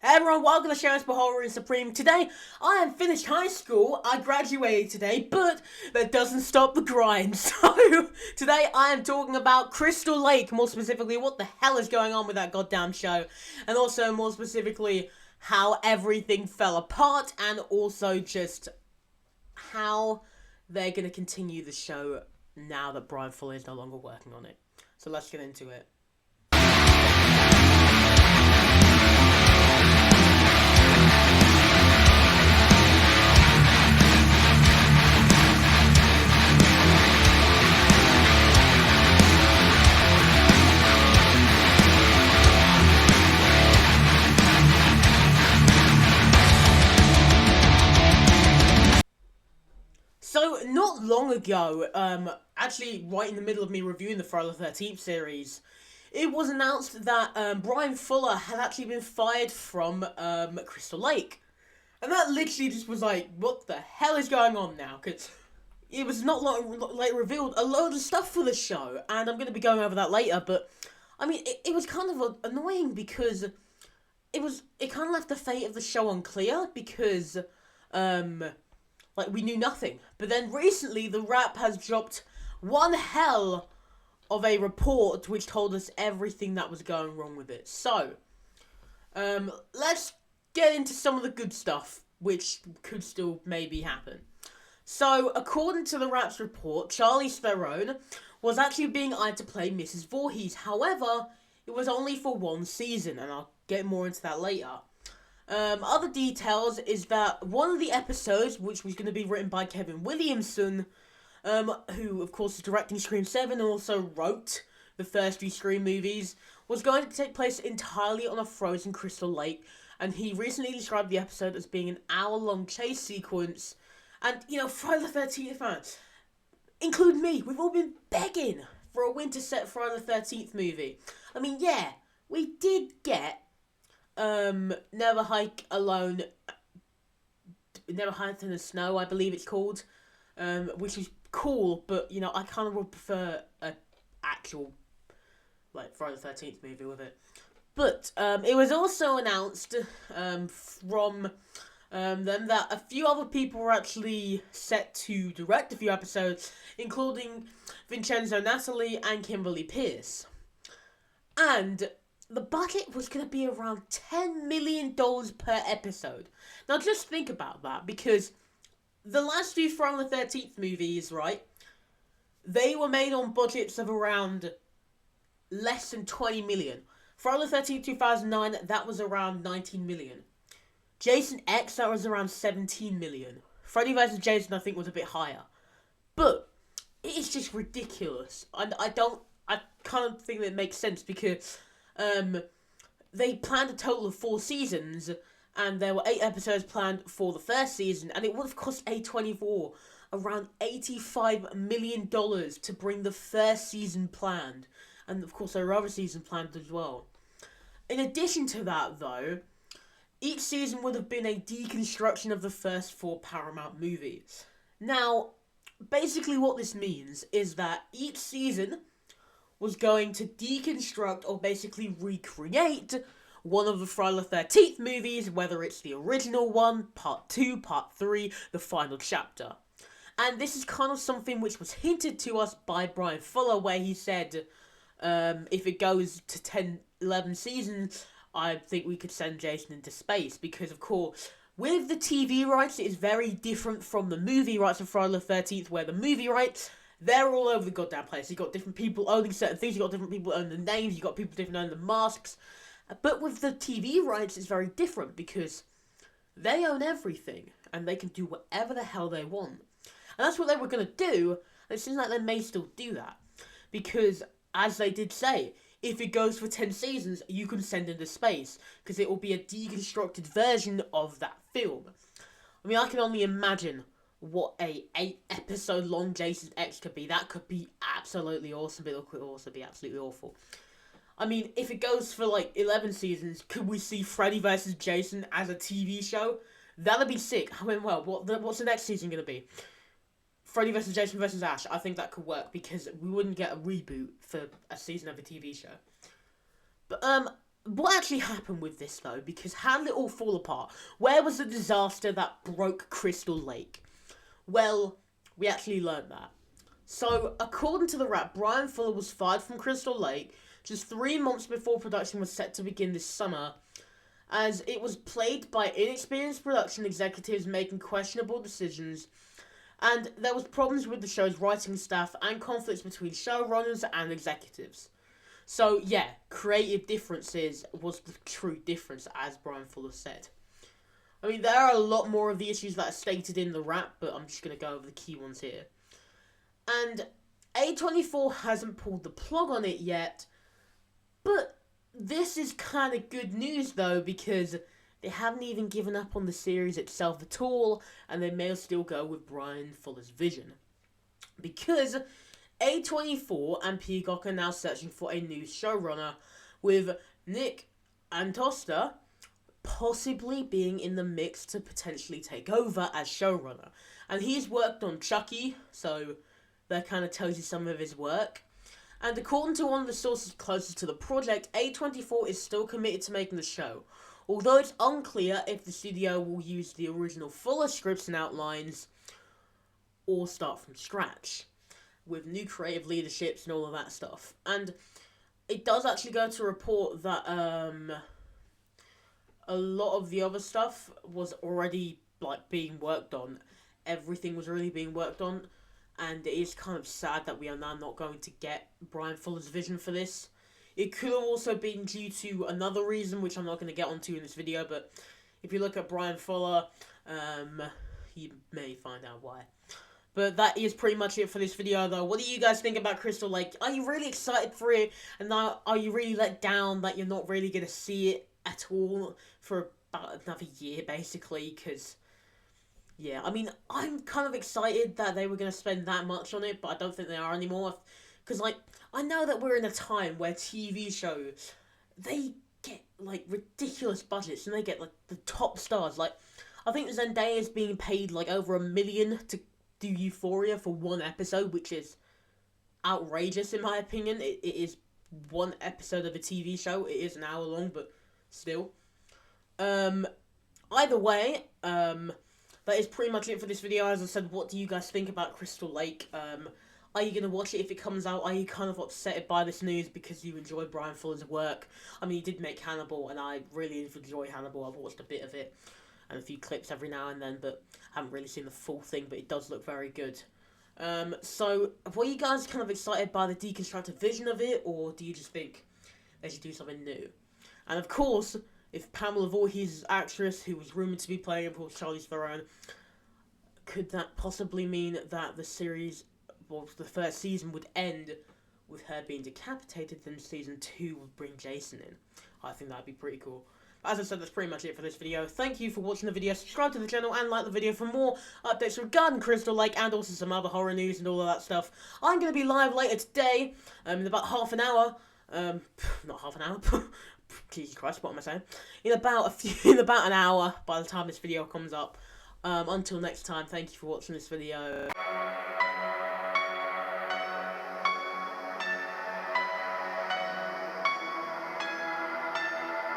Hey everyone, welcome to SheaRants Horror and Supreme. Today, I am finished high school. I graduated today, but that doesn't stop the grind. So, today I am talking about Crystal Lake, more specifically, what the hell is going on with that goddamn show, and also, more specifically, how everything fell apart, and also just how they're going to continue the show now that Brian Fuller is no longer working on it. So, let's get into it. So, not long ago, actually right in the middle of me reviewing the Friday the 13th series, it was announced that Brian Fuller had actually been fired from Crystal Lake. And that literally just was like, what the hell is going on now? Because it was not long later revealed a load of stuff for the show, and I'm going to be going over that later, but, I mean, it was kind of annoying because it kind of left the fate of the show unclear, because, we knew nothing. But then recently, the Wrap has dropped one hell of a report which told us everything that was going wrong with it. So, let's get into some of the good stuff, which could still maybe happen. So, according to the Wrap's report, Charlize Theron was actually being eyed to play Mrs. Voorhees. However, it was only for one season, and I'll get more into that later. Other details is that one of the episodes, which was going to be written by Kevin Williamson, who, of course, is directing Scream 7 and also wrote the first three Scream movies, was going to take place entirely on a frozen Crystal Lake, and he recently described the episode as being an hour-long chase sequence, and, you know, Friday the 13th fans, include me, we've all been begging for a winter set Friday the 13th movie. I mean, yeah, we did get Never Hike Alone, Never Hike in the Snow, I believe it's called, which is cool, but, you know, I kind of would prefer an actual, Friday the 13th movie with it. But, it was also announced, from, them that a few other people were actually set to direct a few episodes, including Vincenzo Natali and Kimberly Pierce. And the budget was going to be around $10 million per episode. Now, just think about that, because the last few Friday the 13th movies, right, they were made on budgets of around less than 20 million. Friday the 13th, 2009, that was around 19 million. Jason X, that was around 17 million. Freddy vs. Jason, I think, was a bit higher. But it's just ridiculous. I kind of think that it makes sense, because they planned a total of 4 seasons, and there were 8 episodes planned for the first season, and it would have cost A24 around $85 million to bring the first season planned, and of course there were other seasons planned as well. In addition to that, though, each season would have been a deconstruction of the first 4 Paramount movies. Now, basically what this means is that each season was going to deconstruct or basically recreate one of the Friday the 13th movies, whether it's the original one, part 2, part 3, the final chapter. And this is kind of something which was hinted to us by Brian Fuller, where he said, if it goes to 10, 11 seasons, I think we could send Jason into space, because, of course, with the TV rights, it is very different from the movie rights of Friday the 13th, where the movie rights, they're all over the goddamn place. You've got different people owning certain things, you've got different people owning the names, you've got people different owning the masks. But with the TV rights, it's very different, because they own everything, and they can do whatever the hell they want. And that's what they were going to do, and it seems like they may still do that. Because, as they did say, if it goes for 10 seasons, you can send into space, because it will be a deconstructed version of that film. I mean, I can only imagine what a 8-episode long Jason X could be. That could be absolutely awesome, but it could also be absolutely awful. I mean, if it goes for 11 seasons, could we see Freddy vs. Jason as a TV show? That'd be sick. I mean, well, what's the next season going to be? Freddy vs. Jason vs. Ash, I think that could work, because we wouldn't get a reboot for a season of a TV show. But, what actually happened with this, though? Because how did it all fall apart? Where was the disaster that broke Crystal Lake? Well, we actually learned that. So, according to the Wrap, Brian Fuller was fired from Crystal Lake just 3 months before production was set to begin this summer, as it was plagued by inexperienced production executives making questionable decisions, and there was problems with the show's writing staff and conflicts between showrunners and executives. So yeah, creative differences was the true difference, as Brian Fuller said. I mean, there are a lot more of the issues that are stated in the Wrap, but I'm just going to go over the key ones here. And A24 hasn't pulled the plug on it yet, but this is kind of good news, though, because they haven't even given up on the series itself at all, and they may still go with Brian Fuller's vision. Because A24 and Peacock are now searching for a new showrunner, with Nick Antosta possibly being in the mix to potentially take over as showrunner. And he's worked on Chucky, so that kind of tells you some of his work. And according to one of the sources closest to the project, A24 is still committed to making the show, although it's unclear if the studio will use the original Fuller scripts and outlines or start from scratch with new creative leaderships and all of that stuff. And it does actually go to report that a lot of the other stuff was already being worked on. Everything was really being worked on, and it is kind of sad that we are now not going to get Brian Fuller's vision for this. It could have also been due to another reason, which I'm not going to get onto in this video, but if you look at Brian Fuller, you may find out why. But that is pretty much it for this video, though. What do you guys think about Crystal Lake? Are you really excited for it? And now, are you really let down that you're not really going to see it at all for about another year, basically? Because, yeah, I mean, I'm kind of excited that they were going to spend that much on it, but I don't think they are anymore. Because, I know that we're in a time where TV shows, they get, ridiculous budgets, and they get, the top stars. I think Zendaya is being paid, over $1 million to do Euphoria for one episode, which is outrageous in my opinion. It is one episode of a TV show. It is an hour long, but still. Either way, that is pretty much it for this video. As I said, what do you guys think about Crystal Lake? Are you going to watch it if it comes out? Are you kind of upset by this news because you enjoy Brian Fuller's work? I mean, he did make Hannibal, and I really enjoy Hannibal. I've watched a bit of it and a few clips every now and then, but haven't really seen the full thing, but it does look very good. So, were you guys kind of excited by the deconstructed vision of it, or do you just think they should do something new? And of course, if Pamela Voorhees' actress, who was rumoured to be playing, of course, Charlize Theron, could that possibly mean that the series, well, the first season would end with her being decapitated, then season 2 would bring Jason in? I think that'd be pretty cool. As I said, that's pretty much it for this video. Thank you for watching the video. Subscribe to the channel and like the video for more updates regarding Crystal Lake and also some other horror news and all of that stuff. I'm going to be live later today, in about half an hour. Not half an hour. Jesus Christ, what am I saying? In about an hour by the time this video comes up. Until next time, thank you for watching this video.